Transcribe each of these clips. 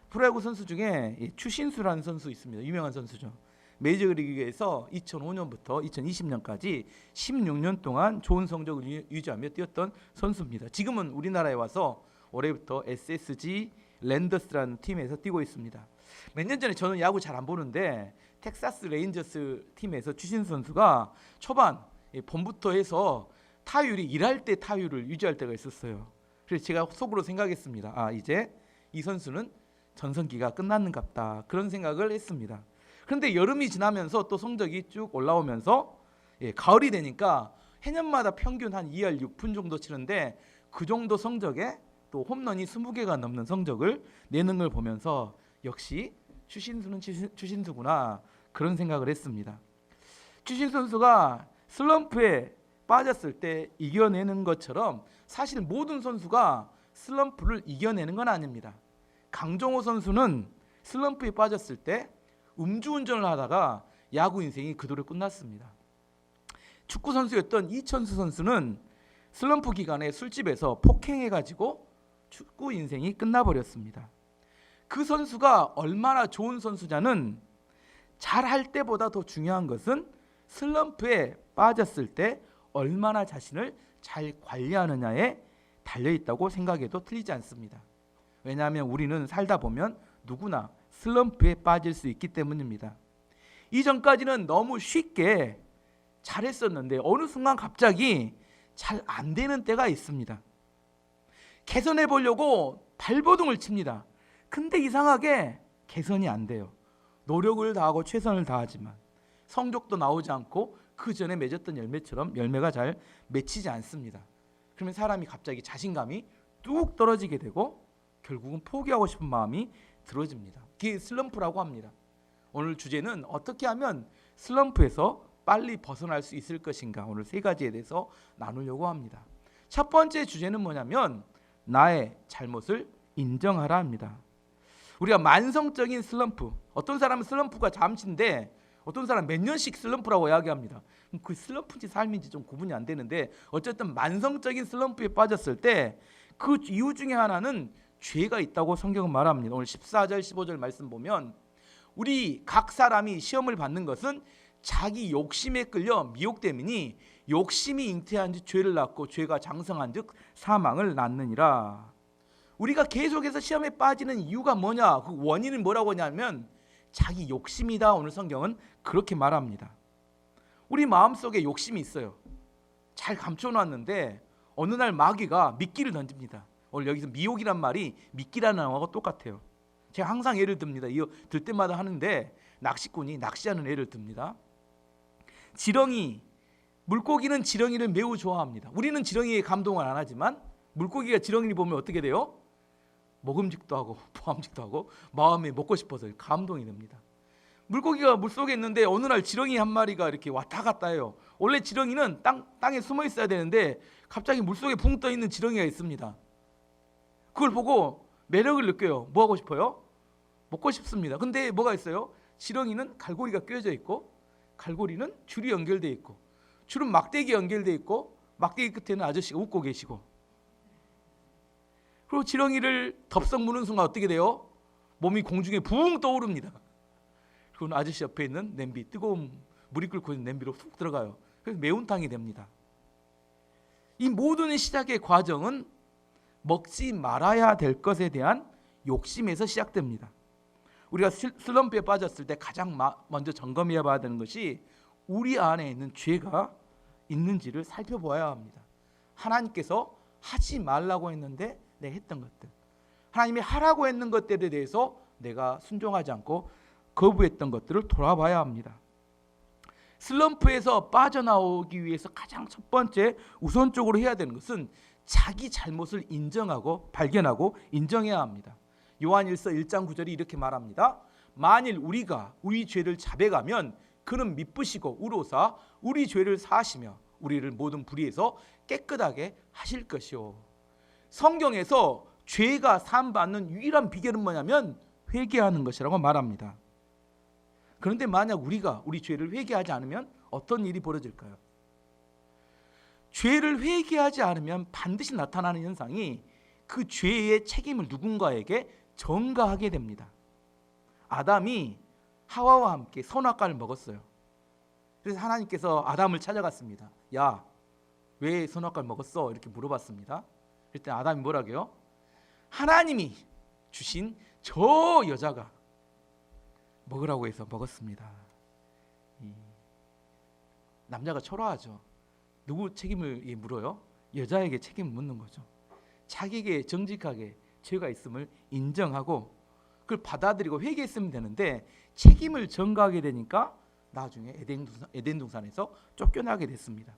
프로야구 선수 중에 이 추신수라는 선수 있습니다. 유명한 선수죠. 메이저리그에서 2005년부터 2020년까지 16년 동안 좋은 성적을 유지하며 뛰었던 선수입니다. 지금은 우리나라에 와서 올해부터 SSG 랜더스라는 팀에서 뛰고 있습니다. 몇 년 전에 저는 야구 잘 안 보는데 텍사스 레인저스 팀에서 추신수 선수가 초반 봄부터 해서 타율이 일할 때 타율을 유지할 때가 있었어요. 그래서 제가 속으로 생각했습니다. 아, 이제 이 선수는 전성기가 끝났는갑다, 그런 생각을 했습니다. 그런데 여름이 지나면서 또 성적이 쭉 올라오면서 가을이 되니까 해년마다 평균 한 2할 6푼 정도 치는데 그 정도 성적에 또 홈런이 20개가 넘는 성적을 내는 걸 보면서 역시 추신수는 추신수구나, 그런 생각을 했습니다. 추신수 선수가 슬럼프에 빠졌을 때 이겨내는 것처럼 사실 모든 선수가 슬럼프를 이겨내는 건 아닙니다. 강정호 선수는 슬럼프에 빠졌을 때 음주운전을 하다가 야구 인생이 그대로 끝났습니다. 축구 선수였던 이천수 선수는 슬럼프 기간에 술집에서 폭행해가지고 축구 인생이 끝나버렸습니다. 그 선수가 얼마나 좋은 선수냐는 잘할 때보다 더 중요한 것은 슬럼프에 빠졌을 때 얼마나 자신을 잘 관리하느냐에 달려있다고 생각해도 틀리지 않습니다. 왜냐하면 우리는 살다 보면 누구나 슬럼프에 빠질 수 있기 때문입니다. 이전까지는 너무 쉽게 잘했었는데 어느 순간 갑자기 잘 안 되는 때가 있습니다. 개선해 보려고 발버둥을 칩니다. 근데 이상하게 개선이 안 돼요. 노력을 다하고 최선을 다하지만 성적도 나오지 않고 그 전에 맺었던 열매처럼 열매가 잘 맺히지 않습니다. 그러면 사람이 갑자기 자신감이 뚝 떨어지게 되고 결국은 포기하고 싶은 마음이 들어집니다. 그게 슬럼프라고 합니다. 오늘 주제는 어떻게 하면 슬럼프에서 빨리 벗어날 수 있을 것인가, 오늘 세 가지에 대해서 나누려고 합니다. 첫 번째 주제는 뭐냐면 나의 잘못을 인정하라 합니다. 우리가 만성적인 슬럼프, 어떤 사람은 슬럼프가 잠시인데 어떤 사람은 몇 년씩 슬럼프라고 이야기합니다. 그 슬럼프인지 삶인지 좀 구분이 안 되는데 어쨌든 만성적인 슬럼프에 빠졌을 때 그 이유 중에 하나는 죄가 있다고 성경은 말합니다. 오늘 14절 15절 말씀 보면 우리 각 사람이 시험을 받는 것은 자기 욕심에 끌려 미혹됨이니 욕심이 잉태한 즉 죄를 낳고 죄가 장성한 즉 사망을 낳느니라. 우리가 계속해서 시험에 빠지는 이유가 뭐냐, 그 원인은 뭐라고 하냐면 자기 욕심이다. 오늘 성경은 그렇게 말합니다. 우리 마음속에 욕심이 있어요. 잘 감춰놨는데 어느 날 마귀가 미끼를 던집니다. 오늘 여기서 미혹이란 말이 미끼라는 단어하고 똑같아요. 제가 항상 예를 듭니다. 이거 들 때마다 하는데 낚시꾼이 낚시하는 예를 듭니다. 지렁이, 물고기는 지렁이를 매우 좋아합니다. 우리는 지렁이에 감동을 안 하지만 물고기가 지렁이를 보면 어떻게 돼요? 먹음직도 하고 보암직도 하고 마음에 먹고 싶어서 감동이 됩니다. 물고기가 물속에 있는데 어느 날 지렁이 한 마리가 이렇게 왔다 갔다 해요. 원래 지렁이는 땅에 숨어 있어야 되는데 갑자기 물속에 붕 떠 있는 지렁이가 있습니다. 그걸 보고 매력을 느껴요. 뭐 하고 싶어요? 먹고 싶습니다. 근데 뭐가 있어요? 지렁이는 갈고리가 꿰어져 있고 갈고리는 줄이 연결되어 있고 줄은 막대기 연결되어 있고 막대기 끝에는 아저씨가 웃고 계시고, 그리고 지렁이를 덥석 무는 순간 어떻게 돼요? 몸이 공중에 붕 떠오릅니다. 그리고 아저씨 옆에 있는 냄비, 뜨거운 물이 끓고 있는 냄비로 훅 들어가요. 그래서 매운탕이 됩니다. 이 모든 시작의 과정은 먹지 말아야 될 것에 대한 욕심에서 시작됩니다. 우리가 슬럼프에 빠졌을 때 가장 먼저 점검해야 봐야 되는 것이 우리 안에 있는 죄가 있는지를 살펴보아야 합니다. 하나님께서 하지 말라고 했는데 내가 했던 것들, 하나님이 하라고 했는 것들에 대해서 내가 순종하지 않고 거부했던 것들을 돌아봐야 합니다. 슬럼프에서 빠져나오기 위해서 가장 첫 번째 우선적으로 해야 되는 것은 자기 잘못을 인정하고 발견하고 인정해야 합니다. 요한일서 1장 9절이 이렇게 말합니다. 만일 우리가 우리 죄를 자백하면 그는 미쁘시고 의로사 우리 죄를 사하시며 우리를 모든 불의에서 깨끗하게 하실 것이요. 성경에서 죄가 사함받는 유일한 비결은 뭐냐면 회개하는 것이라고 말합니다. 그런데 만약 우리가 우리 죄를 회개하지 않으면 어떤 일이 벌어질까요? 죄를 회개하지 않으면 반드시 나타나는 현상이 그 죄의 책임을 누군가에게 전가하게 됩니다. 아담이 하와와 함께 선악과를 먹었어요. 그래서 하나님께서 아담을 찾아갔습니다. 야, 왜 선악과를 먹었어? 이렇게 물어봤습니다. 그때 아담이 뭐라고요? 하나님이 주신 저 여자가 먹으라고 해서 먹었습니다. 남자가 초라하죠. 누구 책임을 물어요? 여자에게 책임을 묻는 거죠. 자기에게 정직하게 죄가 있음을 인정하고 그걸 받아들이고 회개했으면 되는데 책임을 전가하게 되니까 나중에 에덴 동산에서 쫓겨나게 됐습니다.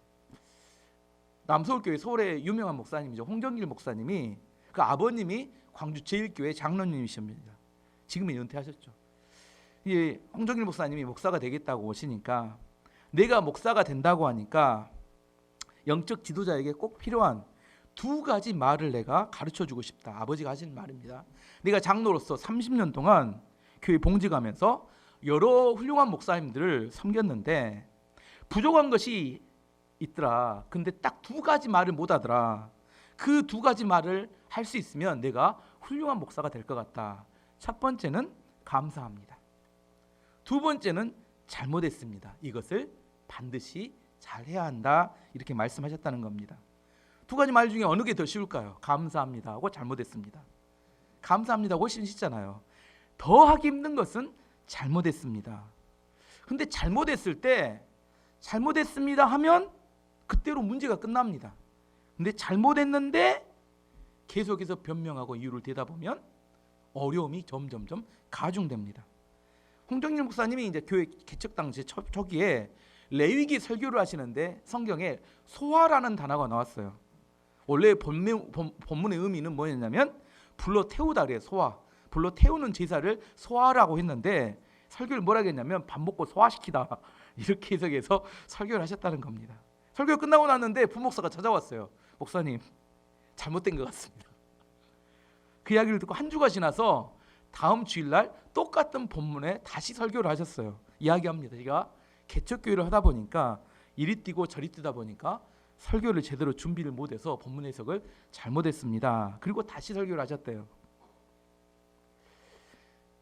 남서울교회 서울의 유명한 목사님이죠. 홍정길 목사님이 그 아버님이 광주 제1교회 장로님이십니다. 지금은 은퇴하셨죠. 이 홍정길 목사님이 목사가 되겠다고 오시니까 내가 목사가 된다고 하니까 영적 지도자에게 꼭 필요한 두 가지 말을 내가 가르쳐주고 싶다. 아버지가 하시는 말입니다. 내가 장로로서 30년 동안 교회 봉직하면서 여러 훌륭한 목사님들을 섬겼는데 부족한 것이 있더라. 근데 딱 두 가지 말을 못 하더라. 그 두 가지 말을 할 수 있으면 내가 훌륭한 목사가 될 것 같다. 첫 번째는 감사합니다. 두 번째는 잘못했습니다. 이것을 반드시 잘해야 한다. 이렇게 말씀하셨다는 겁니다. 두 가지 말 중에 어느 게 더 쉬울까요? 감사합니다 하고 잘못했습니다. 감사합니다 훨씬 쉽잖아요. 더 하기 힘든 것은 잘못했습니다. 근데 잘못했을 때 잘못했습니다 하면 그때로 문제가 끝납니다. 근데 잘못했는데 계속해서 변명하고 이유를 대다 보면 어려움이 점점점 가중됩니다. 홍정일 목사님이 이제 교회 개척 당시 초기에 레위기 설교를 하시는데 성경에 소화라는 단어가 나왔어요. 원래 본문의 의미는 뭐였냐면 불러 태우다 그래요. 소화. 불러 태우는 제사를 소화라고 했는데 설교를 뭐라고 했냐면 밥 먹고 소화시키다 이렇게 해석해서 설교를 하셨다는 겁니다. 설교 끝나고 났는데 부목사가 찾아왔어요. 목사님 잘못된 것 같습니다. 그 이야기를 듣고 한 주가 지나서 다음 주일날 똑같은 본문에 다시 설교를 하셨어요. 이야기합니다. 제가 개척교회를 하다 보니까 이리 뛰고 저리 뛰다 보니까 설교를 제대로 준비를 못해서 본문 해석을 잘못했습니다. 그리고 다시 설교를 하셨대요.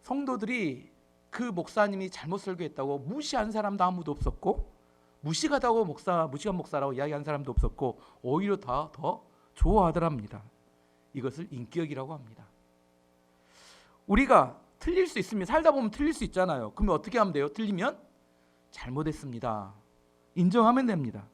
성도들이 그 목사님이 잘못 설교했다고 무시한 사람도 아무도 없었고 무식하다고 무식한 목사라고 이야기한 사람도 없었고 오히려 더 좋아하더랍니다. 이것을 인격이라고 합니다. 우리가 틀릴 수 있으면 살다 보면 틀릴 수 있잖아요. 그러면 어떻게 하면 돼요? 틀리면 잘못했습니다. 인정하면 됩니다.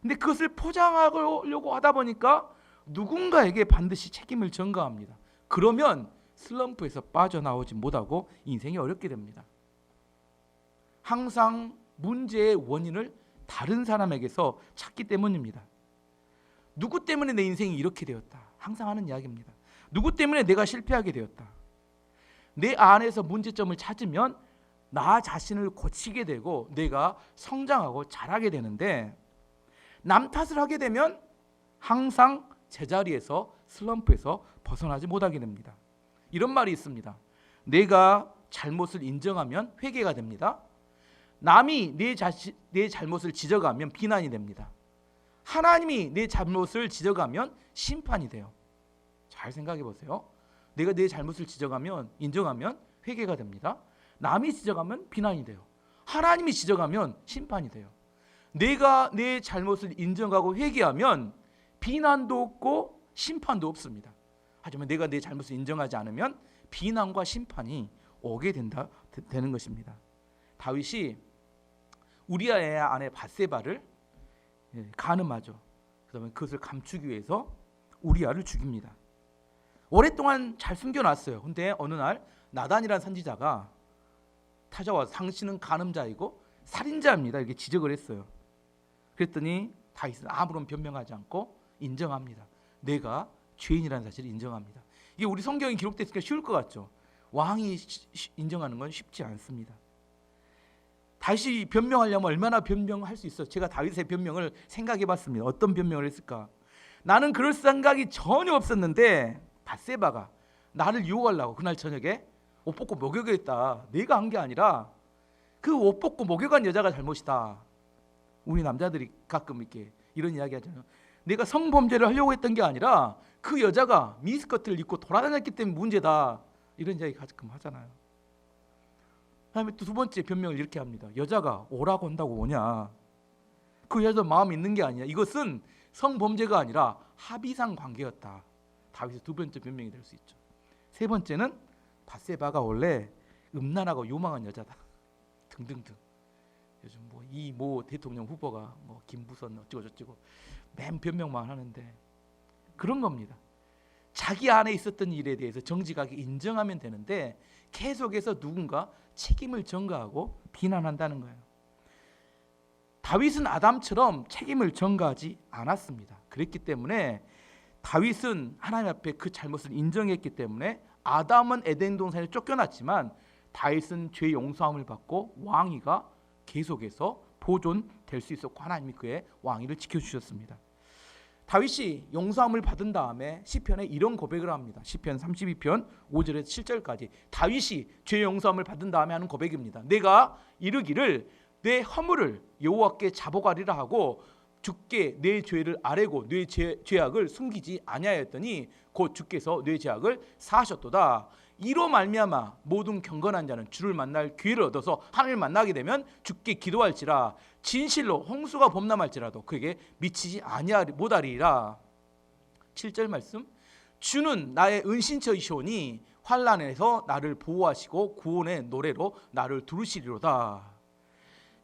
근데 그것을 포장하려고 하다 보니까 누군가에게 반드시 책임을 전가합니다. 그러면 슬럼프에서 빠져나오지 못하고 인생이 어렵게 됩니다. 항상 문제의 원인을 다른 사람에게서 찾기 때문입니다. 누구 때문에 내 인생이 이렇게 되었다. 항상 하는 이야기입니다. 누구 때문에 내가 실패하게 되었다. 내 안에서 문제점을 찾으면 나 자신을 고치게 되고 내가 성장하고 자라게 되는데 남 탓을 하게 되면 항상 제자리에서 슬럼프에서 벗어나지 못하게 됩니다. 이런 말이 있습니다. 내가 잘못을 인정하면 회개가 됩니다. 남이 내 잘못을 지적하면 비난이 됩니다. 하나님이 내 잘못을 지적하면 심판이 돼요. 잘 생각해 보세요. 내가 내 잘못을 지적하면 인정하면 회개가 됩니다. 남이 지적하면 비난이 돼요. 하나님이 지적하면 심판이 돼요. 내가 내 잘못을 인정하고 회개하면 비난도 없고 심판도 없습니다. 하지만 내가 내 잘못을 인정하지 않으면 비난과 심판이 오게 되는 것입니다. 다윗이 우리아의 아내 밧세바를 간음하죠. 그다음에 그것을 감추기 위해서 우리아를 죽입니다. 오랫동안 잘 숨겨놨어요. 근데 어느 날 나단이라는 선지자가 찾아와서 당신은 간음자이고 살인자입니다. 이렇게 지적을 했어요. 그랬더니 다윗은 아무런 변명하지 않고 인정합니다. 내가 죄인이라는 사실을 인정합니다. 이게 우리 성경에 기록됐으니까 쉬울 것 같죠. 왕이 인정하는 건 쉽지 않습니다. 다윗이 변명하려면 얼마나 변명할 수 있어요. 제가 다윗의 변명을 생각해봤습니다. 어떤 변명을 했을까? 나는 그럴 생각이 전혀 없었는데 밧세바가 나를 유혹하려고 그날 저녁에 옷 벗고 목욕했다. 내가 한 게 아니라 그 옷 벗고 목욕한 여자가 잘못이다. 우리 남자들이 가끔 이렇게 이런 이야기 하잖아요. 내가 성범죄를 하려고 했던 게 아니라 그 여자가 미니스커트를 입고 돌아다녔기 때문에 문제다. 이런 이야기 가끔 하잖아요. 그다음에 또 두 번째 변명을 이렇게 합니다. 여자가 오라고 한다고 오냐? 그 여자 마음이 있는 게 아니야. 이것은 성범죄가 아니라 합의상 관계였다. 다윗의 두 번째 변명이 될 수 있죠. 세 번째는 밧세바가 원래 음란하고 요망한 여자다. 등등등. 요즘 뭐 이 모 대통령 후보가 뭐 김부선 어쩌고 저쩌고 맨 변명만 하는데 그런 겁니다. 자기 안에 있었던 일에 대해서 정직하게 인정하면 되는데 계속해서 누군가 책임을 전가하고 비난한다는 거예요. 다윗은 아담처럼 책임을 전가하지 않았습니다. 그랬기 때문에 다윗은 하나님 앞에 그 잘못을 인정했기 때문에 아담은 에덴 동산에 쫓겨났지만 다윗은 죄 용서함을 받고 왕위가 계속해서 보존될 수 있었고 하나님이 그의 왕위를 지켜주셨습니다. 다윗이 용서함을 받은 다음에 시편에 이런 고백을 합니다. 시편 32편 5절에서 7절까지 다윗이 죄 용서함을 받은 다음에 하는 고백입니다. 내가 이르기를 내 허물을 여호와께 자복하리라 하고 주께 내 죄를 아뢰고 내 죄악을 숨기지 아니하였더니 곧 주께서 내 죄악을 사하셨도다. 이로 말미암아 모든 경건한 자는 주를 만날 기회를 얻어서 하나님을 만나게 되면 주께 기도할지라 진실로 홍수가 범람할지라도 그에게 미치지 못하리라. 7절 말씀. 주는 나의 은신처이시오니 환난에서 나를 보호하시고 구원의 노래로 나를 두르시리로다.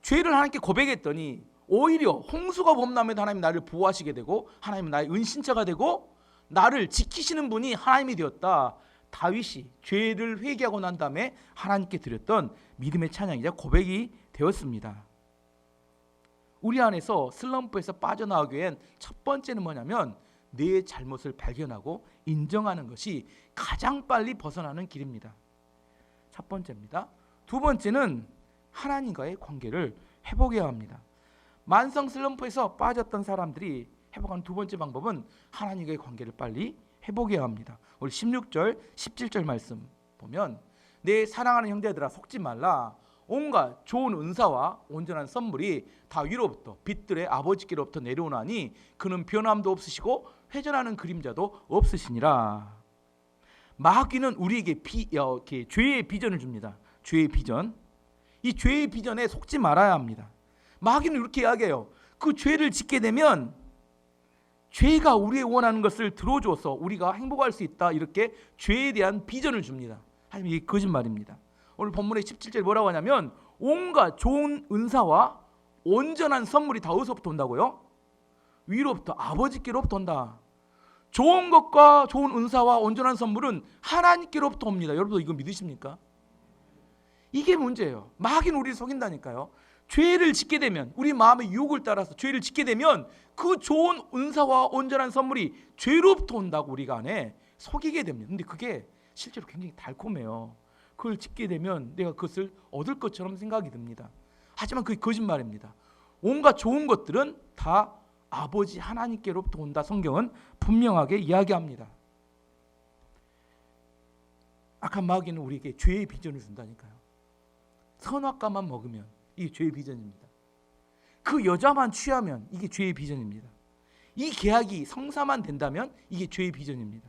죄를 하나님께 고백했더니 오히려 홍수가 범람해도 하나님 나를 보호하시게 되고 하나님은 나의 은신처가 되고 나를 지키시는 분이 하나님이 되었다. 다윗이 죄를 회개하고 난 다음에 하나님께 드렸던 믿음의 찬양이자 고백이 되었습니다. 우리 안에서 슬럼프에서 빠져나오기 위한 첫 번째는 뭐냐면 내 잘못을 발견하고 인정하는 것이 가장 빨리 벗어나는 길입니다. 첫 번째입니다. 두 번째는 하나님과의 관계를 회복해야 합니다. 만성 슬럼프에서 빠졌던 사람들이 회복하는 두 번째 방법은 하나님과의 관계를 빨리 회복해야 합니다. 우리 16절, 17절 말씀 보면 내 사랑하는 형제들아 속지 말라. 온갖 좋은 은사와 온전한 선물이 다 위로부터 빛들의 아버지께로부터 내려오나니 그는 변함도 없으시고 회전하는 그림자도 없으시니라. 마귀는 우리에게 죄의 비전을 줍니다. 죄의 비전. 이 죄의 비전에 속지 말아야 합니다. 마귀는 이렇게 이야기해요. 그 죄를 짓게 되면 죄가 우리의 원하는 것을 들어줘서 우리가 행복할 수 있다. 이렇게 죄에 대한 비전을 줍니다. 하지만 이게 거짓말입니다. 오늘 본문의 17절에 뭐라고 하냐면 온갖 좋은 은사와 온전한 선물이 다 어디서부터 온다고요? 위로부터 아버지께로부터 온다. 좋은 것과 좋은 은사와 온전한 선물은 하나님께로부터 옵니다. 여러분 이거 믿으십니까? 이게 문제예요. 마귀는 우리를 속인다니까요. 죄를 짓게 되면 우리 마음의 유혹을 따라서 죄를 짓게 되면 그 좋은 은사와 온전한 선물이 죄로부터 온다고 우리가 안에 속이게 됩니다. 근데 그게 실제로 굉장히 달콤해요. 그걸 짓게 되면 내가 그것을 얻을 것처럼 생각이 듭니다. 하지만 그게 거짓말입니다. 온갖 좋은 것들은 다 아버지 하나님께로부터 온다. 성경은 분명하게 이야기합니다. 악한 마귀는 우리에게 죄의 비전을 준다니까요. 선악과만 먹으면 이게 죄의 비전입니다. 그 여자만 취하면 이게 죄의 비전입니다. 이 계약이 성사만 된다면 이게 죄의 비전입니다.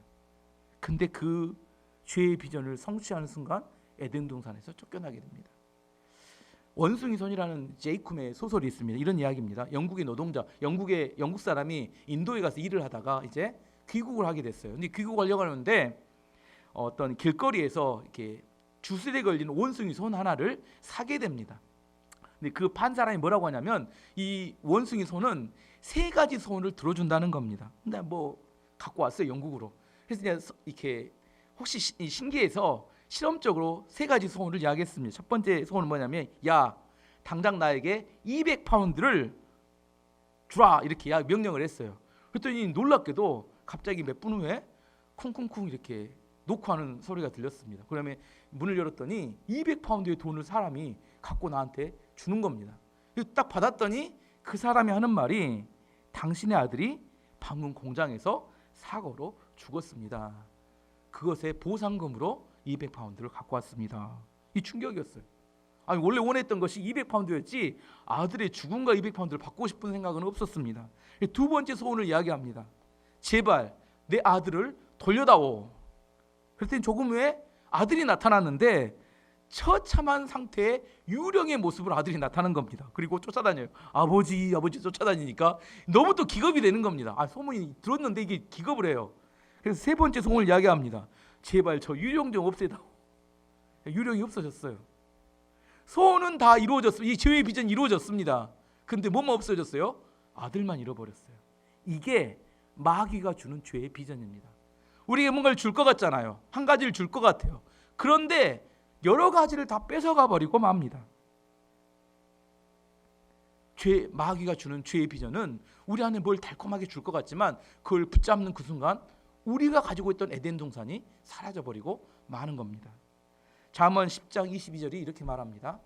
근데 그 죄의 비전을 성취하는 순간 에덴 동산에서 쫓겨나게 됩니다. 원숭이 손이라는 제이쿰의 소설이 있습니다. 이런 이야기입니다. 영국의 노동자, 영국 사람이 인도에 가서 일을 하다가 이제 귀국을 하게 됐어요. 근데 귀국하려고 하는데 어떤 길거리에서 이렇게 주술에 걸린 원숭이 손 하나를 사게 됩니다. 근데 그 판 사람이 뭐라고 하냐면 이 원숭이 손은 3가지 소원을 들어준다는 겁니다. 근데 뭐 갖고 왔어요, 영국으로. 그래서 이렇게 혹시 신기해서 실험적으로 3가지 소원을 이야기했습니다. 첫 번째 소원은 뭐냐면 야 당장 나에게 200파운드를 주라 이렇게 명령을 했어요. 그랬더니 놀랍게도 갑자기 몇 분 후에 쿵쿵쿵 이렇게 놓고 하는 소리가 들렸습니다. 그러면 문을 열었더니 200파운드의 돈을 사람이 갖고 나한테 주는 겁니다. 딱 받았더니 그 사람이 하는 말이 당신의 아들이 방금 공장에서 사고로 죽었습니다. 그것의 보상금으로 200파운드를 갖고 왔습니다. 이 충격이었어요. 아니 원래 원했던 것이 200파운드였지 아들의 죽음과 200파운드를 받고 싶은 생각은 없었습니다. 두 번째 소원을 이야기합니다. 제발 내 아들을 돌려다오. 그랬더니 조금 후에 아들이 나타났는데 처참한 상태의 유령의 모습으로 아들이 나타난 겁니다. 그리고 쫓아다녀요. 아버지 쫓아다니니까 너무 또 기겁이 되는 겁니다. 소문이 들었는데 이게 기겁을 해요. 그래서 세 번째 소문을 이야기합니다. 제발 저 유령 좀 없애다오. 유령이 없어졌어요. 소원은 다 이루어졌어요. 이 죄의 비전이 이루어졌습니다. 근데 뭐만 없어졌어요? 아들만 잃어버렸어요. 이게 마귀가 주는 죄의 비전입니다. 우리에게 뭔가를 줄 것 같잖아요. 한 가지를 줄 것 같아요. 그런데 여러 가지를 다 뺏어가 버리고 맙니다. 마귀가 주는 죄의 비전은 우리 안에 뭘 달콤하게 줄 것 같지만 그걸 붙잡는 그 순간 우리가 가지고 있던 에덴 동산이 사라져 버리고 마는 겁니다. 잠언 10장 22절이 이렇게 말합니다.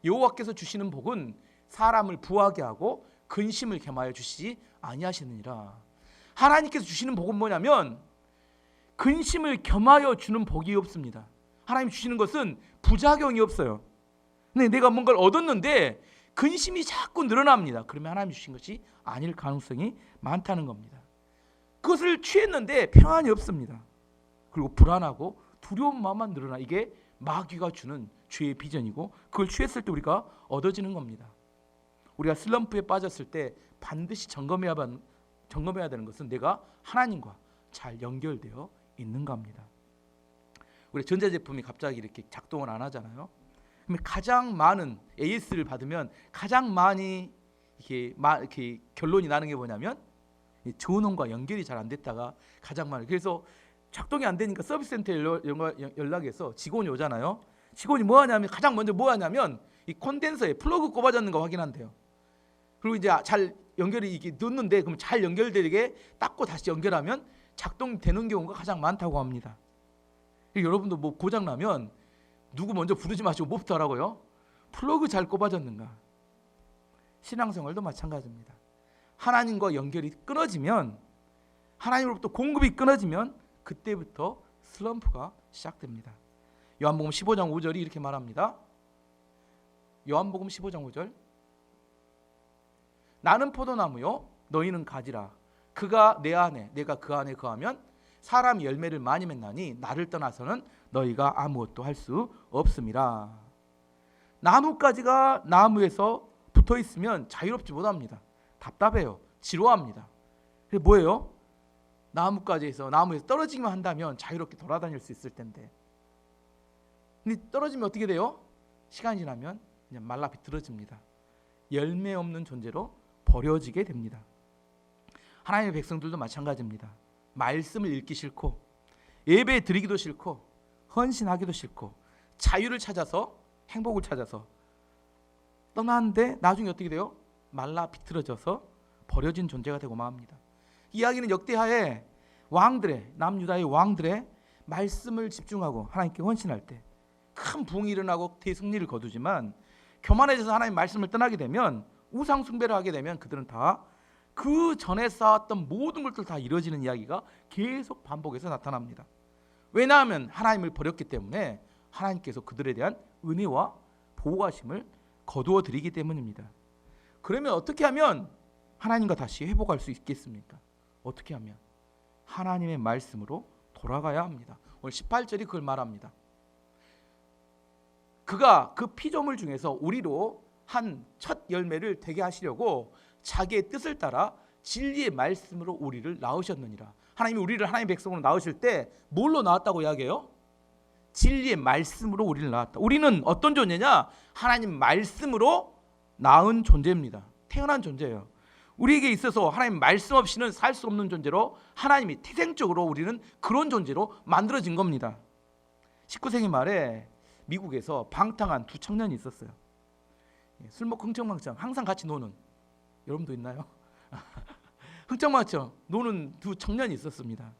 여호와께서 주시는 복은 사람을 부하게 하고 근심을 겸하여 주시지 아니하시느니라. 하나님께서 주시는 복은 뭐냐면 근심을 겸하여 주는 복이 없습니다. 하나님 주시는 것은 부작용이 없어요. 근데 내가 뭔가를 얻었는데 근심이 자꾸 늘어납니다. 그러면 하나님 주신 것이 아닐 가능성이 많다는 겁니다. 그것을 취했는데 평안이 없습니다. 그리고 불안하고 두려운 마음만 늘어나. 이게 마귀가 주는 죄의 비전이고 그걸 취했을 때 우리가 얻어지는 겁니다. 우리가 슬럼프에 빠졌을 때 반드시 점검해야 되는 것은 내가 하나님과 잘 연결되어 있는가 합니다. 우리 전자제품이 갑자기 이렇게 작동을 안 하잖아요. 그러면 가장 많은 AS를 받으면 가장 많이 이렇게 결론이 나는 게 뭐냐면 전원과 연결이 잘 안 됐다가 가장 많아요. 그래서 작동이 안 되니까 서비스 센터에 연락해서 직원이 오잖아요. 직원이 가장 먼저 뭐 하냐면 이 콘덴서에 플러그 꼽아졌는 거 확인한대요. 그리고 이제 잘 연결이 이게 넣는데 그럼 잘 연결되게 닦고 다시 연결하면 작동되는 경우가 가장 많다고 합니다. 여러분도 뭐 고장 나면 누구 먼저 부르지 마시고 뭐부터 하라고요? 플러그 잘 꼽아졌는가? 신앙생활도 마찬가지입니다. 하나님과 연결이 끊어지면, 하나님으로부터 공급이 끊어지면 그때부터 슬럼프가 시작됩니다. 요한복음 15장 5절이 이렇게 말합니다. 요한복음 15장 5절. 나는 포도나무요 너희는 가지라. 그가 내 안에 내가 그 안에 거하면 사람이 열매를 많이 맺나니 나를 떠나서는 너희가 아무것도 할 수 없음이라. 나뭇가지가 나무에서 붙어 있으면 자유롭지 못합니다. 답답해요. 지루합니다. 그게 뭐예요? 나무에서 떨어지기만 한다면 자유롭게 돌아다닐 수 있을 텐데. 근데 떨어지면 어떻게 돼요? 시간이 지나면 그냥 말라 비틀어집니다. 열매 없는 존재로 버려지게 됩니다. 하나님의 백성들도 마찬가지입니다. 말씀을 읽기 싫고 예배 드리기도 싫고 헌신하기도 싫고 자유를 찾아서 행복을 찾아서 떠나는데 나중에 어떻게 돼요? 말라 비틀어져서 버려진 존재가 되고 맙니다. 이야기는 역대하에 남유다의 왕들의 말씀을 집중하고 하나님께 헌신할 때 큰 부흥이 일어나고 대승리를 거두지만 교만해져서 하나님 말씀을 떠나게 되면 우상 숭배를 하게 되면 그들은 다 그 전에 쌓았던 모든 것들 다 이루어지는 이야기가 계속 반복해서 나타납니다. 왜냐하면 하나님을 버렸기 때문에 하나님께서 그들에 대한 은혜와 보호하심을 거두어 드리기 때문입니다. 그러면 어떻게 하면 하나님과 다시 회복할 수 있겠습니까? 어떻게 하면? 하나님의 말씀으로 돌아가야 합니다. 오늘 18절이 그걸 말합니다. 그가 그 피조물 중에서 우리로 한 첫 열매를 되게 하시려고 자기의 뜻을 따라 진리의 말씀으로 우리를 낳으셨느니라. 하나님이 우리를 하나님의 백성으로 낳으실 때 뭘로 낳았다고 이야기해요? 진리의 말씀으로 우리를 낳았다. 우리는 어떤 존재냐? 하나님 말씀으로 낳은 존재입니다. 태어난 존재예요. 우리에게 있어서 하나님 말씀 없이는 살 수 없는 존재로 하나님이 태생적으로 우리는 그런 존재로 만들어진 겁니다. 19세기 말에 미국에서 방탕한 두 청년이 있었어요. 술 먹고 흥청망청 항상 같이 노는, 여러분도 있나요? 흥청망청 노는 두 청년이 있었습니다.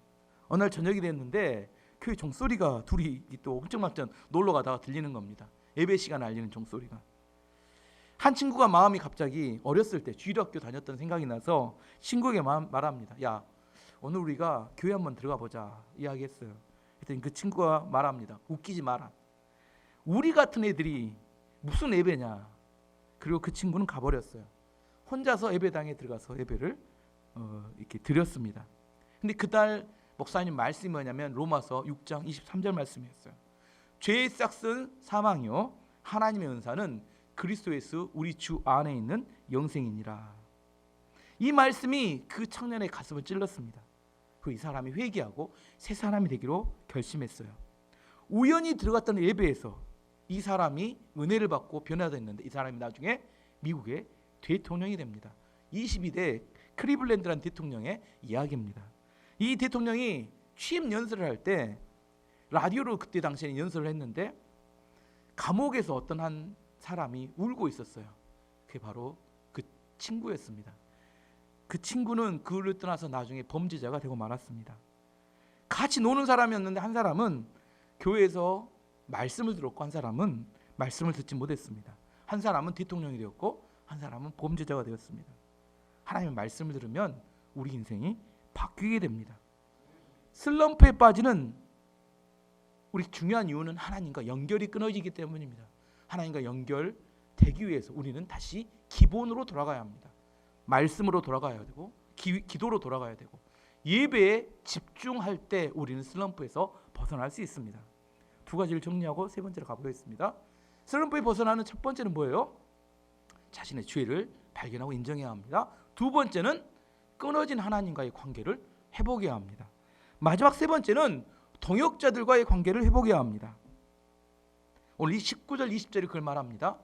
어느 날 저녁이 됐는데 교회 종소리가 둘이 또 흥청망청 놀러 가다가 들리는 겁니다. 예배 시간에 알리는 종소리가. 한 친구가 마음이 갑자기 어렸을 때 주일학교 다녔던 생각이 나서 친구에게 말합니다. 야, 오늘 우리가 교회 한번 들어가 보자 이야기했어요. 그랬더니 그 친구가 말합니다. 웃기지 마라. 우리 같은 애들이 무슨 예배냐. 그리고 그 친구는 가버렸어요. 혼자서 예배당에 들어가서 예배를 이렇게 드렸습니다. 근데 그날 목사님 말씀이 뭐냐면 로마서 6장 23절 말씀이었어요. 죄의 싹은 사망이요 하나님의 은사는 그리스도 예수 우리 주 안에 있는 영생이니라. 이 말씀이 그 청년의 가슴을 찔렀습니다. 그 이 사람이 회개하고 새 사람이 되기로 결심했어요. 우연히 들어갔던 예배에서 이 사람이 은혜를 받고 변화됐는데 이 사람이 나중에 미국의 대통령이 됩니다. 22대 클리블랜드라는 대통령의 이야기입니다. 이 대통령이 취임 연설을 할 때 라디오로 그때 당시에 연설을 했는데 감옥에서 어떤 한 사람이 울고 있었어요. 그게 바로 그 친구였습니다. 그 친구는 그를 떠나서 나중에 범죄자가 되고 말았습니다. 같이 노는 사람이었는데 한 사람은 교회에서 말씀을 들었고 한 사람은 말씀을 듣지 못했습니다. 한 사람은 대통령이 되었고 한 사람은 범죄자가 되었습니다. 하나님의 말씀을 들으면 우리 인생이 바뀌게 됩니다. 슬럼프에 빠지는 우리 중요한 이유는 하나님과 연결이 끊어지기 때문입니다. 하나님과 연결되기 위해서 우리는 다시 기본으로 돌아가야 합니다. 말씀으로 돌아가야 되고 기도로 돌아가야 되고 예배에 집중할 때 우리는 슬럼프에서 벗어날 수 있습니다. 두 가지를 정리하고 세 번째로 가보겠습니다. 슬럼프에 벗어나는 첫 번째는 뭐예요? 자신의 죄를 발견하고 인정해야 합니다. 두 번째는 끊어진 하나님과의 관계를 회복해야 합니다. 마지막 세 번째는 동역자들과의 관계를 회복해야 합니다. 오늘 이 19절 20절이 그걸 말합니다.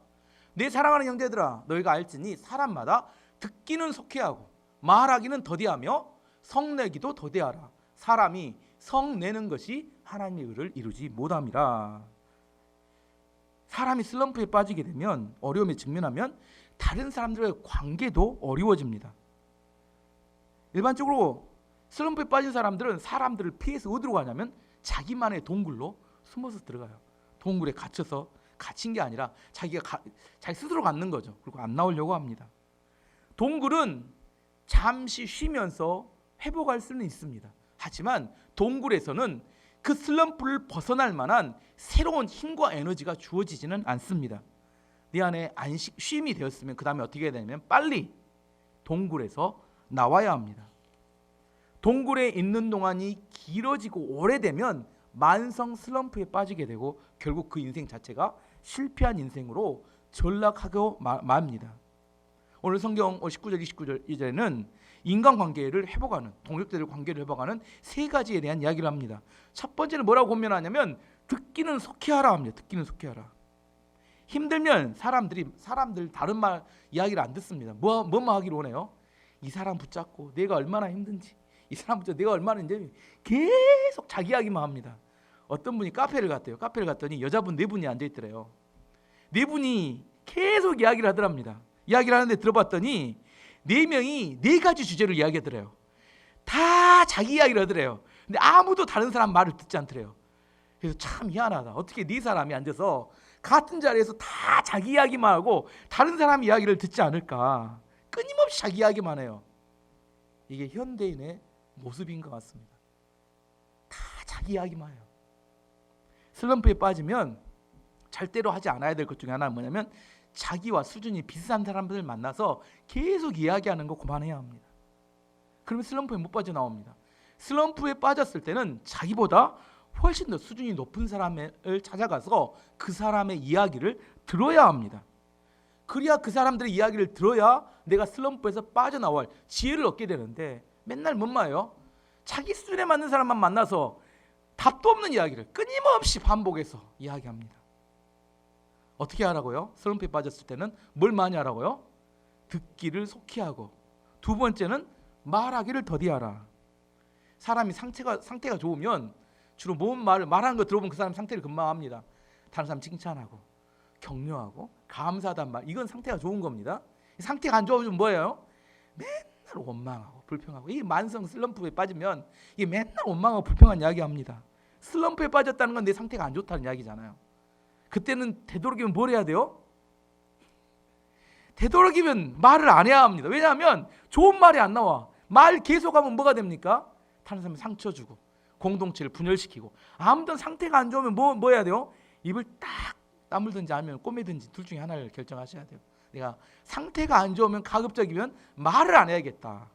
내 사랑하는 형제들아 너희가 알지니 사람마다 듣기는 속해하고 말하기는 더디하며 성내기도 더디하라. 사람이 성내는 것이 하나님의 의를 이루지 못함이라. 사람이 슬럼프에 빠지게 되면 어려움에 직면하면 다른 사람들과의 관계도 어려워집니다. 일반적으로 슬럼프에 빠진 사람들은 사람들을 피해서 어디로 가냐면 자기만의 동굴로 숨어서 들어가요. 동굴에 갇혀서 갇힌 게 아니라 자기 스스로 갖는 거죠. 그리고 안 나오려고 합니다. 동굴은 잠시 쉬면서 회복할 수는 있습니다. 하지만 동굴에서는 그 슬럼프를 벗어날 만한 새로운 힘과 에너지가 주어지지는 않습니다. 내 안에 쉼이 되었으면 그 다음에 어떻게 해야 되냐면 빨리 동굴에서 나와야 합니다. 동굴에 있는 동안이 길어지고 오래되면 만성 슬럼프에 빠지게 되고 결국 그 인생 자체가 실패한 인생으로 전락하고 맙니다. 오늘 성경 19절 29절 이제는 인간관계를 회복하는 동역자들 관계를 회복하는 세 가지에 대한 이야기를 합니다. 첫 번째는 뭐라고 권면하냐면 듣기는 속히하라 합니다. 듣기는 속히하라. 힘들면 사람들 다른 말 이야기를 안 듣습니다. 뭐만 하기를 원해요? 이 사람 붙잡고 내가 얼마나 힘든지 이 사람 붙잡고 내가 얼마나 힘든지 계속 자기 이야기만 합니다. 어떤 분이 카페를 갔대요. 카페를 갔더니 여자분 4분이 앉아있더래요. 4분이 계속 이야기를 하더랍니다. 이야기를 하는데 들어봤더니 4명이 4가지 주제를 이야기하더래요. 다 자기 이야기를 하더래요. 근데 아무도 다른 사람 말을 듣지 않더래요. 그래서 참 희한하다. 어떻게 4사람이 앉아서 같은 자리에서 다 자기 이야기만 하고 다른 사람 이야기를 듣지 않을까. 끊임없이 자기 이야기만 해요. 이게 현대인의 모습인 것 같습니다. 다 자기 이야기만 해요. 슬럼프에 빠지면 절대로 하지 않아야 될 것 중에 하나는 뭐냐면 자기와 수준이 비슷한 사람들을 만나서 계속 이야기하는 거 그만해야 합니다. 그러면 슬럼프에 못 빠져나옵니다. 슬럼프에 빠졌을 때는 자기보다 훨씬 더 수준이 높은 사람을 찾아가서 그 사람의 이야기를 들어야 합니다. 그래야 그 사람들의 이야기를 들어야 내가 슬럼프에서 빠져나올 지혜를 얻게 되는데 맨날 뭔 말이에요? 자기 수준에 맞는 사람만 만나서 답도 없는 이야기를 끊임없이 반복해서 이야기합니다. 어떻게 하라고요? 슬럼프에 빠졌을 때는 뭘 많이 하라고요? 듣기를 속히 하고 두 번째는 말하기를 더디하라. 사람이 상태가 좋으면 주로 말하는 거 들어보면 그 사람 상태를 금방 합니다. 다른 사람 칭찬하고 격려하고 감사하단 말 이건 상태가 좋은 겁니다. 상태가 안 좋아지면 뭐예요? 맨날 원망하고 불평하고 이 만성 슬럼프에 빠지면 이게 맨날 원망하고 불평한 이야기합니다. 슬럼프에 빠졌다는 건 내 상태가 안 좋다는 이야기잖아요. 그때는 되도록이면 뭘 해야 돼요? 되도록이면 말을 안 해야 합니다. 왜냐하면 좋은 말이 안 나와. 말 계속하면 뭐가 됩니까? 다른 사람이 상처 주고 공동체를 분열시키고 아무튼 상태가 안 좋으면 뭐 해야 돼요? 입을 딱 다물든지 아니면 꼬매든지 둘 중에 하나를 결정하셔야 돼요. 내가 상태가 안 좋으면 가급적이면 말을 안 해야겠다.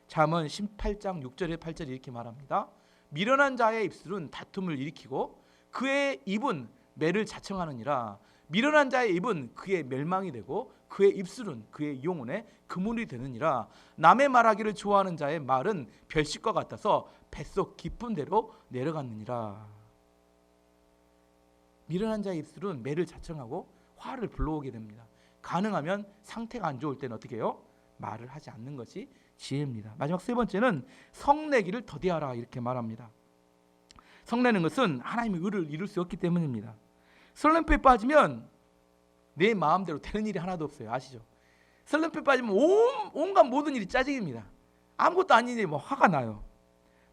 잠언 18장 6절에 8절에 이렇게 말합니다. 미련한 자의 입술은 다툼을 일으키고 그의 입은 매를 자청하느니라. 미련한 자의 입은 그의 멸망이 되고 그의 입술은 그의 영혼의 그물이 되느니라. 남의 말하기를 좋아하는 자의 말은 별식과 같아서 뱃속 깊은 데로 내려갔느니라. 미련한 자의 입술은 매를 자청하고 화를 불러오게 됩니다. 가능하면 상태가 안 좋을 때는 어떻게 해요? 말을 하지 않는 것이 지혜입니다. 마지막 세 번째는 성내기를 더디하라 이렇게 말합니다. 성내는 것은 하나님의 의를 이룰 수 없기 때문입니다. 슬럼프에 빠지면 내 마음대로 되는 일이 하나도 없어요. 아시죠? 슬럼프에 빠지면 온갖 모든 일이 짜증입니다. 아무것도 아닌 일이 뭐 화가 나요.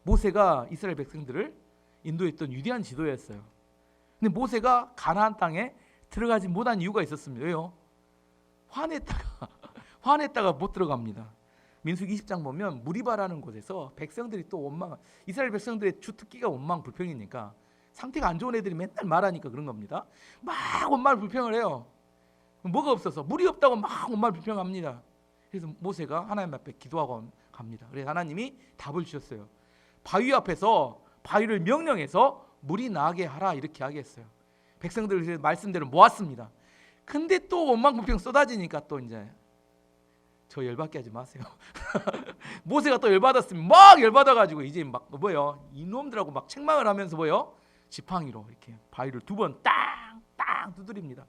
모세가 이스라엘 백성들을 인도했던 위대한 지도였어요. 근데 모세가 가나안 땅에 들어가지 못한 이유가 있었습니다. 왜요? 화냈다가 못 들어갑니다. 민수기 20장 보면 무리바라는 곳에서 백성들이 또 이스라엘 백성들의 주특기가 원망불평이니까 상태가 안 좋은 애들이 맨날 말하니까 그런 겁니다. 막 원망불평을 해요. 뭐가 없어서 물이 없다고 막 원망불평합니다. 그래서 모세가 하나님 앞에 기도하고 갑니다. 그래서 하나님이 답을 주셨어요. 바위 앞에서 바위를 명령해서 물이 나게 하라 이렇게 하겠어요. 백성들 말씀대로 모았습니다. 근데 또 원망불평 쏟아지니까 또 이제 저 열받게 하지 마세요. 모세가 또 열받았으면 막 열받아가지고 이제 막 뭐요? 이놈들하고 막 책망을 하면서 뭐요? 지팡이로 이렇게 바위를 2번 땅 두드립니다.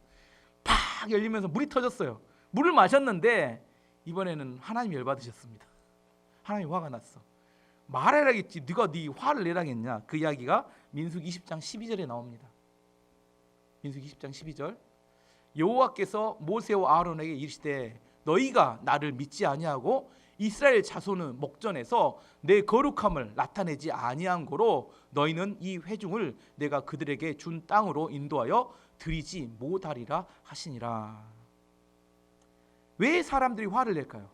팍 열리면서 물이 터졌어요. 물을 마셨는데 이번에는 하나님이 열받으셨습니다. 하나님이 화가 났어. 말해라겠지. 네가 네 화를 내라겠냐. 그 이야기가 민수기 20장 12절에 나옵니다. 민수기 20장 12절. 여호와께서 모세와 아론에게 이르시되 너희가 나를 믿지 아니하고 이스라엘 자손은 목전에서 내 거룩함을 나타내지 아니한 고로 너희는 이 회중을 내가 그들에게 준 땅으로 인도하여 드리지 못하리라 하시니라. 왜 사람들이 화를 낼까요?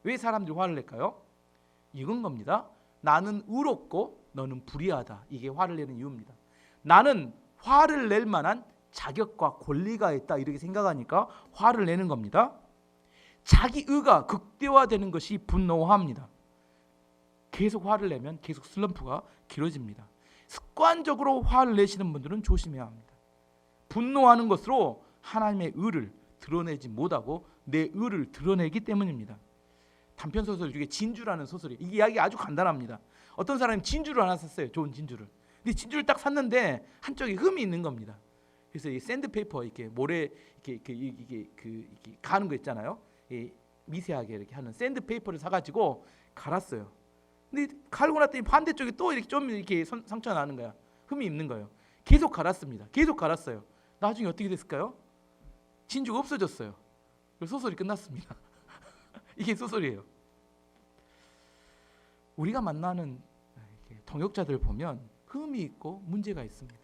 왜 사람들이 화를 낼까요? 이건 겁니다. 나는 의롭고 너는 불의하다. 이게 화를 내는 이유입니다. 나는 화를 낼 만한 자격과 권리가 있다 이렇게 생각하니까 화를 내는 겁니다. 자기 의가 극대화되는 것이 분노합니다. 계속 화를 내면 계속 슬럼프가 길어집니다. 습관적으로 화를 내시는 분들은 조심해야 합니다. 분노하는 것으로 하나님의 의를 드러내지 못하고 내 의를 드러내기 때문입니다. 단편소설 중에 진주라는 소설이 이 이야기 아주 간단합니다. 어떤 사람이 진주를 하나 샀어요. 좋은 진주를. 근데 진주를 딱 샀는데 한쪽에 흠이 있는 겁니다. 그래서 이 샌드페이퍼 이렇게 모래 이게 가는 거 있잖아요. 미세하게 이렇게 하는 샌드페이퍼를 사가지고 갈았어요. 근데 갈고 났더니 반대쪽에 또 이렇게 좀 이렇게 상처가 나는 거야. 흠이 있는 거예요. 계속 갈았습니다. 계속 갈았어요. 나중에 어떻게 됐을까요? 진주가 없어졌어요. 그래서 소설이 끝났습니다. 이게 소설이에요. 우리가 만나는 동역자들 보면 흠이 있고 문제가 있습니다.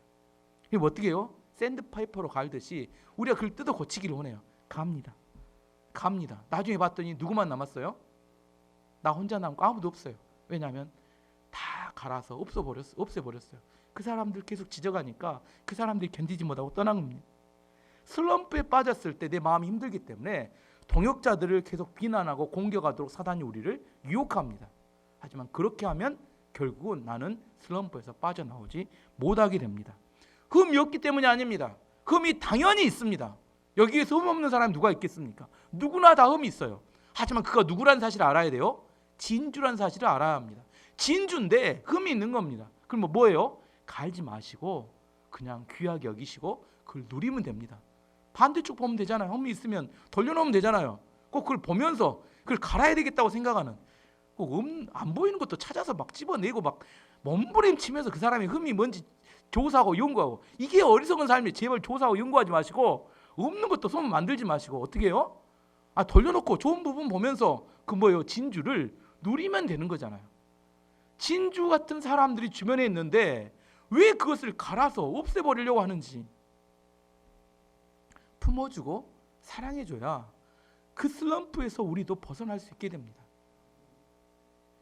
그럼 어떻게 해요? 샌드파이퍼로 갈듯이 우리가 그걸 뜯어 고치기를 원해요. 갑니다. 나중에 봤더니 누구만 남았어요? 나 혼자 남고 아무도 없어요. 왜냐하면 다 갈아서 없애버렸어요. 그 사람들 계속 지져가니까 그 사람들이 견디지 못하고 떠난 겁니다. 슬럼프에 빠졌을 때 내 마음이 힘들기 때문에 동역자들을 계속 비난하고 공격하도록 사단이 우리를 유혹합니다. 하지만 그렇게 하면 결국은 나는 슬럼프에서 빠져나오지 못하게 됩니다. 흠이 없기 때문이 아닙니다. 흠이 당연히 있습니다. 여기에서 흠 없는 사람이 누가 있겠습니까? 누구나 다 흠이 있어요. 하지만 그가 누구라는 사실을 알아야 돼요. 진주라는 사실을 알아야 합니다. 진주인데 흠이 있는 겁니다. 그럼 뭐예요? 갈지 마시고 그냥 귀하게 여기시고 그걸 누리면 됩니다. 반대쪽 보면 되잖아요. 흠이 있으면 돌려놓으면 되잖아요. 꼭 그걸 보면서 그걸 갈아야 되겠다고 생각하는, 꼭 안 보이는 것도 찾아서 막 집어내고 막 몸부림치면서 그 사람의 흠이 뭔지 조사하고 연구하고, 이게 어리석은 삶이. 제발 조사하고 연구하지 마시고 없는 것도 소문 만들지 마시고 어떻게 해요? 돌려놓고 좋은 부분 보면서 그 뭐예요? 진주를 누리면 되는 거잖아요. 진주 같은 사람들이 주변에 있는데 왜 그것을 갈아서 없애버리려고 하는지 품어주고 사랑해줘야 그 슬럼프에서 우리도 벗어날 수 있게 됩니다.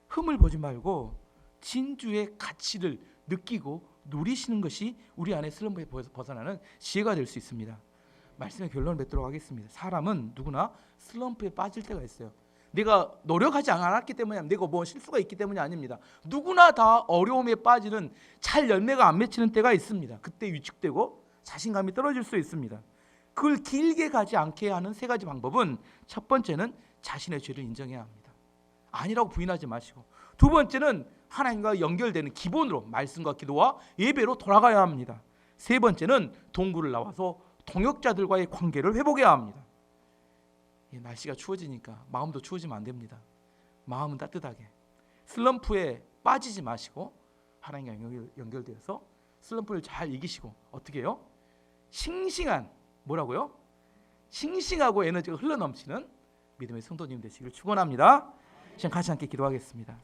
흠을 보지 말고 진주의 가치를 느끼고 누리시는 것이 우리 안에 슬럼프에서 벗어나는 지혜가 될 수 있습니다. 말씀의 결론을 맺도록 하겠습니다. 사람은 누구나 슬럼프에 빠질 때가 있어요. 내가 노력하지 않았기 때문이 아닙니다. 내가 뭐 실수가 있기 때문이 아닙니다. 누구나 다 어려움에 빠지는 잘 열매가 안 맺히는 때가 있습니다. 그때 위축되고 자신감이 떨어질 수 있습니다. 그걸 길게 가지 않게 하는 세 가지 방법은, 첫 번째는 자신의 죄를 인정해야 합니다. 아니라고 부인하지 마시고, 두 번째는 하나님과 연결되는 기본으로 말씀과 기도와 예배로 돌아가야 합니다. 세 번째는 동굴을 나와서 동역자들과의 관계를 회복해야 합니다. 날씨가 추워지니까 마음도 추워지면 안 됩니다. 마음은 따뜻하게, 슬럼프에 빠지지 마시고 하나님과 연결되어서 슬럼프를 잘 이기시고, 어떻게 해요? 싱싱한, 뭐라고요? 싱싱하고 에너지가 흘러넘치는 믿음의 성도님 되시길 축원합니다. 지금 같이 함께 기도하겠습니다.